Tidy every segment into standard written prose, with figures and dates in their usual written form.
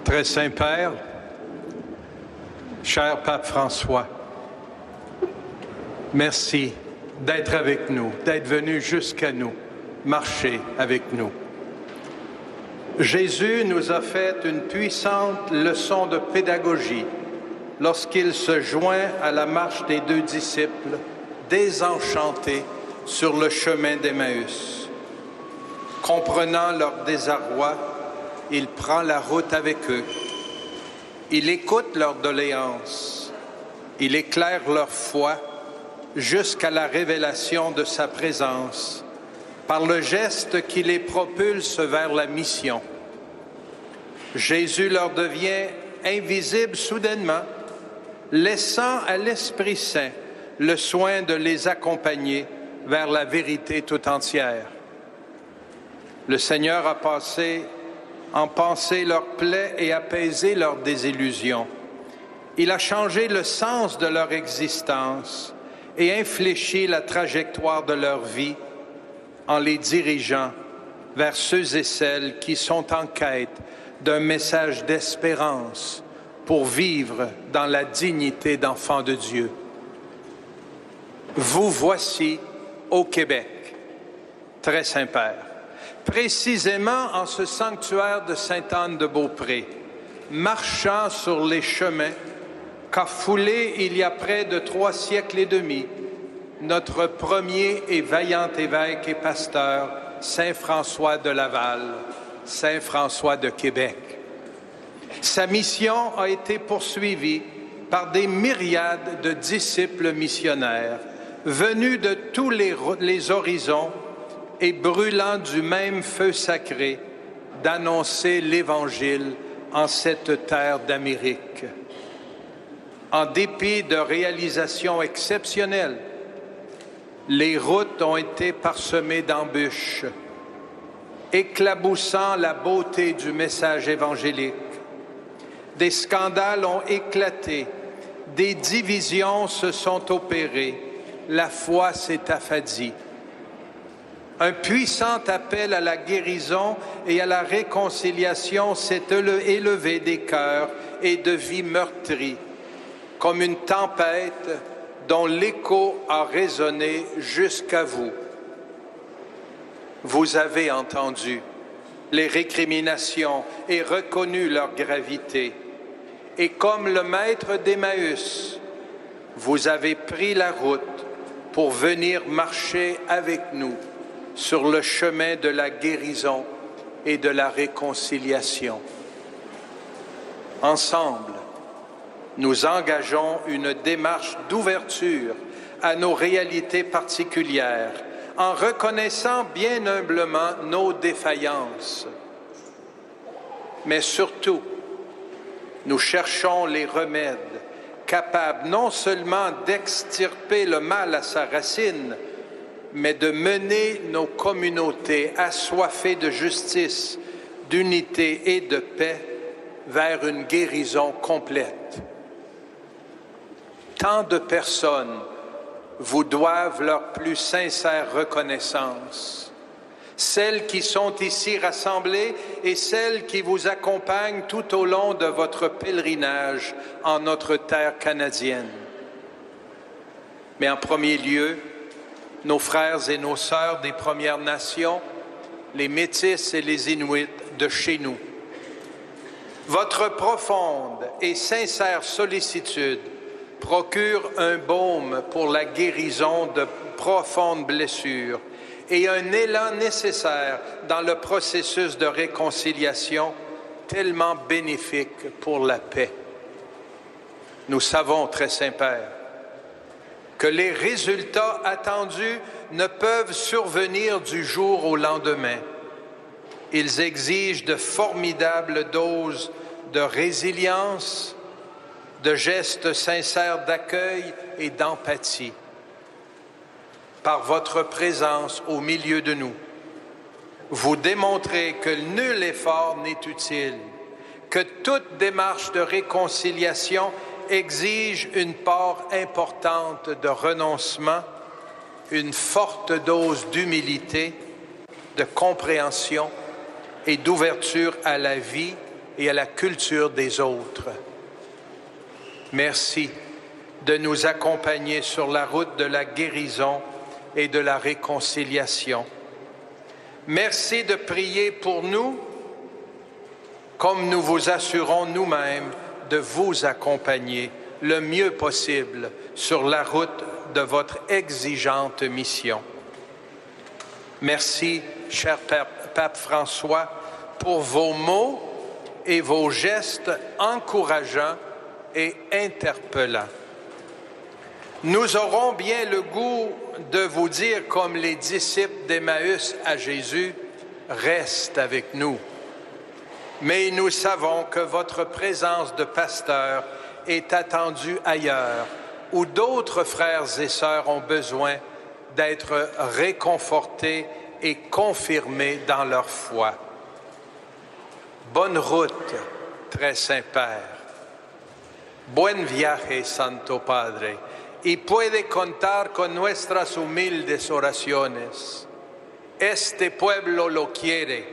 Très Saint-Père, cher Pape François, merci d'être avec nous, d'être venu jusqu'à nous, marcher avec nous. Jésus nous a fait une puissante leçon de pédagogie lorsqu'il se joint à la marche des deux disciples, désenchantés sur le chemin d'Emmaüs. Comprenant leur désarroi, il prend la route avec eux. Il écoute leurs doléances. Il éclaire leur foi jusqu'à la révélation de sa présence par le geste qui les propulse vers la mission. Jésus leur devient invisible soudainement, laissant à l'Esprit Saint le soin de les accompagner vers la vérité tout entière. Le Seigneur a passé en pensé leurs plaies et apaisé leurs désillusions. Il a changé le sens de leur existence et infléchi la trajectoire de leur vie en les dirigeant vers ceux et celles qui sont en quête d'un message d'espérance pour vivre dans la dignité d'enfants de Dieu. Vous voici au Québec, très Saint-Père, précisément en ce sanctuaire de Sainte-Anne-de-Beaupré, marchant sur les chemins qu'a foulé il y a près de 3 siècles et demi notre premier et vaillant évêque et pasteur, Saint François de Laval, Saint François de Québec. Sa mission a été poursuivie par des myriades de disciples missionnaires venus de tous les horizons et brûlant du même feu sacré d'annoncer l'Évangile en cette terre d'Amérique. En dépit de réalisations exceptionnelles, les routes ont été parsemées d'embûches, éclaboussant la beauté du message évangélique. Des scandales ont éclaté, des divisions se sont opérées, la foi s'est affadie. Un puissant appel à la guérison et à la réconciliation s'est élevé des cœurs et de vies meurtries, comme une tempête dont l'écho a résonné jusqu'à vous. Vous avez entendu les récriminations et reconnu leur gravité. Et comme le maître d'Emmaüs, vous avez pris la route pour venir marcher avec nous sur le chemin de la guérison et de la réconciliation. Ensemble, nous engageons une démarche d'ouverture à nos réalités particulières, en reconnaissant bien humblement nos défaillances. Mais surtout, nous cherchons les remèdes capables non seulement d'extirper le mal à sa racine, mais de mener nos communautés assoiffées de justice, d'unité et de paix vers une guérison complète. Tant de personnes vous doivent leur plus sincère reconnaissance. Celles qui sont ici rassemblées et celles qui vous accompagnent tout au long de votre pèlerinage en notre terre canadienne. Mais en premier lieu, nos frères et nos sœurs des Premières Nations, les Métis et les Inuits de chez nous. Votre profonde et sincère sollicitude procure un baume pour la guérison de profondes blessures et un élan nécessaire dans le processus de réconciliation tellement bénéfique pour la paix. Nous savons, très Saint-Père, que les résultats attendus ne peuvent survenir du jour au lendemain. Ils exigent de formidables doses de résilience, de gestes sincères d'accueil et d'empathie. Par votre présence au milieu de nous, vous démontrez que nul effort n'est utile, que toute démarche de réconciliation exige une part importante de renoncement, une forte dose d'humilité, de compréhension et d'ouverture à la vie et à la culture des autres. Merci de nous accompagner sur la route de la guérison et de la réconciliation. Merci de prier pour nous, comme nous vous assurons nous-mêmes de vous accompagner le mieux possible sur la route de votre exigeante mission. Merci, cher Pape François, pour vos mots et vos gestes encourageants et interpellants. Nous aurons bien le goût de vous dire, comme les disciples d'Emmaüs à Jésus, « Reste avec nous ». Mais nous savons que votre présence de pasteur est attendue ailleurs, où d'autres frères et sœurs ont besoin d'être réconfortés et confirmés dans leur foi. Bonne route, très Saint-Père. Buen viaje, Santo Padre, y puede contar con nuestras humildes oraciones. Este pueblo lo quiere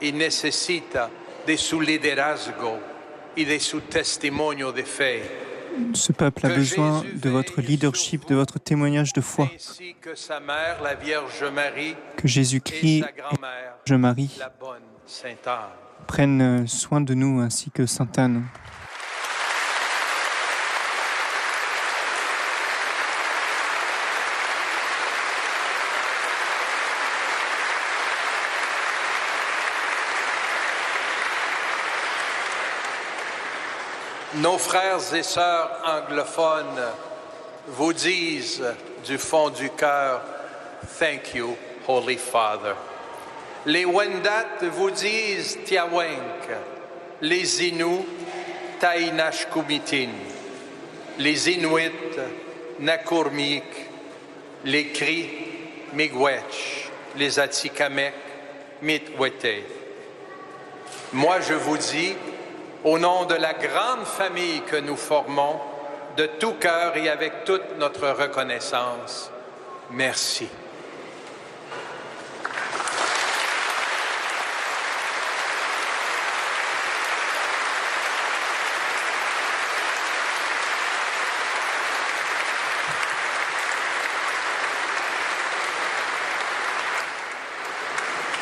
y necesita de su liderazgo y de su testimonio de fe. Ce peuple a besoin de votre leadership, de votre témoignage de foi. Que Jésus-Christ et la Vierge Marie prennent soin de nous ainsi que Sainte Anne. Nos frères et sœurs anglophones vous disent du fond du cœur « Thank you, Holy Father ». Les Wendat vous disent « Tiawenk », les Inuits « Tainashkumitin », les Inuits « Nakurmik », les Cris « Miigwech », les Atikamekw « Mitwete ». Moi, je vous dis, au nom de la grande famille que nous formons, de tout cœur et avec toute notre reconnaissance, merci.